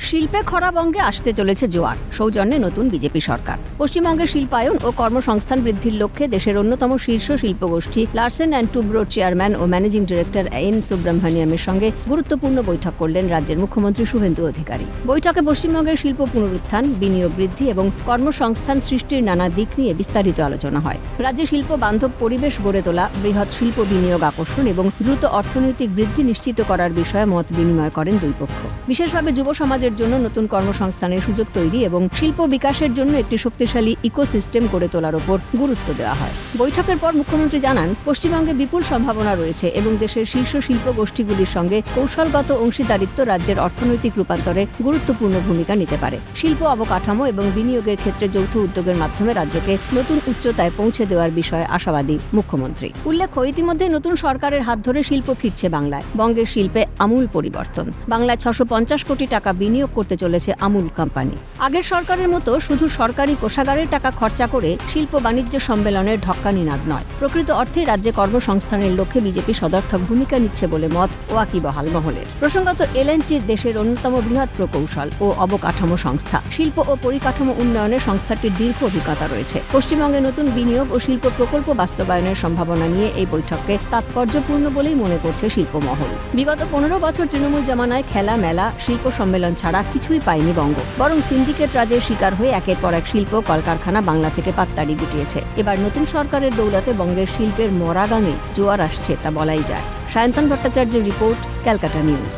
শিল্পে খরাবঙ্গে আসতে চলেছে জোয়ার, সৌজন্যে নতুন বিজেপি সরকার। পশ্চিমবঙ্গের শিল্পায়ন ও কর্মসংস্থান বৃদ্ধির লক্ষ্যে দেশের অন্যতম শীর্ষ শিল্পগোষ্ঠী লার্সেন অ্যান্ড টুব্রোর চেয়ারম্যান ও ম্যানেজিং ডিরেক্টর এন সুব্রমণিয়ামের সঙ্গে গুরুত্বপূর্ণ বৈঠক করলেন রাজ্যের মুখ্যমন্ত্রী শুভেন্দু অধিকারী। বৈঠকে পশ্চিমবঙ্গের শিল্প পুনরুত্থান, বিনিয়োগ বৃদ্ধি এবং কর্মসংস্থান সৃষ্টির নানা দিক নিয়ে বিস্তারিত আলোচনা হয়। রাজ্যে শিল্প বান্ধব পরিবেশ গড়ে তোলা, বৃহৎ শিল্প বিনিয়োগ আকর্ষণ এবং দ্রুত অর্থনৈতিক বৃদ্ধি নিশ্চিত করার বিষয়ে মত বিনিময় করেন দুই পক্ষ। বিশেষভাবে যুব সমাজের জন্য নতুন কর্মসংস্থানের সুযোগ তৈরি এবং শিল্প বিকাশের জন্য একটি শক্তিশালী ইকোসিস্টেম গড়ে তোলার উপর গুরুত্ব দেওয়া হয়। বৈঠকের পর মুখ্যমন্ত্রী জানান, পশ্চিমবঙ্গে বিপুল সম্ভাবনা রয়েছে এবং দেশের শীর্ষ শিল্প গোষ্ঠীগুলির সঙ্গে কৌশলগত অংশীদারিত্ব রাজ্যের অর্থনৈতিক রূপান্তরে গুরুত্বপূর্ণ ভূমিকা নিতে পারে। শিল্প অবকাঠামো এবং বিনিয়োগের ক্ষেত্রে যৌথ উদ্যোগের মাধ্যমে রাজ্যকে নতুন উচ্চতায় পৌঁছে দেওয়ার বিষয়ে আশাবাদী মুখ্যমন্ত্রী। উল্লেখ্য, ইতিমধ্যে নতুন সরকারের হাত ধরে শিল্প ফিরছে বাংলায়। বঙ্গের শিল্পে আমূল পরিবর্তন। বাংলায় 650 কোটি টাকা বিনিয়োগ করতে চলেছে আমূল কোম্পানি। আগের সরকারের মতো শুধু সরকারি কোষাগারের টাকা খরচা করে শিল্প বাণিজ্য সম্মেলনের ঢক্কানিনাদ নয়। প্রকৃত অর্থে রাজ্যে কর্মসংস্থানের লক্ষ্যে বিজেপি সদর্থক ভূমিকা নিচ্ছে বলে মত ওয়াকিবহাল মহলের। প্রসঙ্গত, এল&টি দেশের অন্যতম বৃহৎ প্রকৌশল ও অবকাঠামো সংস্থা। শিল্প ও পরিকাঠামো উন্নয়নে সংস্থাটির দীর্ঘ অভিজ্ঞতা রয়েছে। পশ্চিমবঙ্গে নতুন বিনিয়োগ ও শিল্প প্রকল্প বাস্তবায়নের সম্ভাবনা নিয়ে এই বৈঠককে তাৎপর্যপূর্ণ বলেই মনে করছে শিল্পমহল। বিগত 15 বছর তৃণমূল জামানায় খেলা, মেলা, শিল্প সম্মেলন ছাড়া কিছুই পায়নি বঙ্গ। বরং সিন্ডিকেট রাজের শিকার হয়ে একের পর এক শিল্প কলকারখানা বাংলা থেকে পাত্তাড়ি গুটিয়েছে। এবার নতুন সরকারের দৌলতে বঙ্গের শিল্পের মরা গাঙে জোয়ার আসছে, তা বলাই যায়। সায়ন্তন ভট্টাচার্যের রিপোর্ট, ক্যালকাটা নিউজ।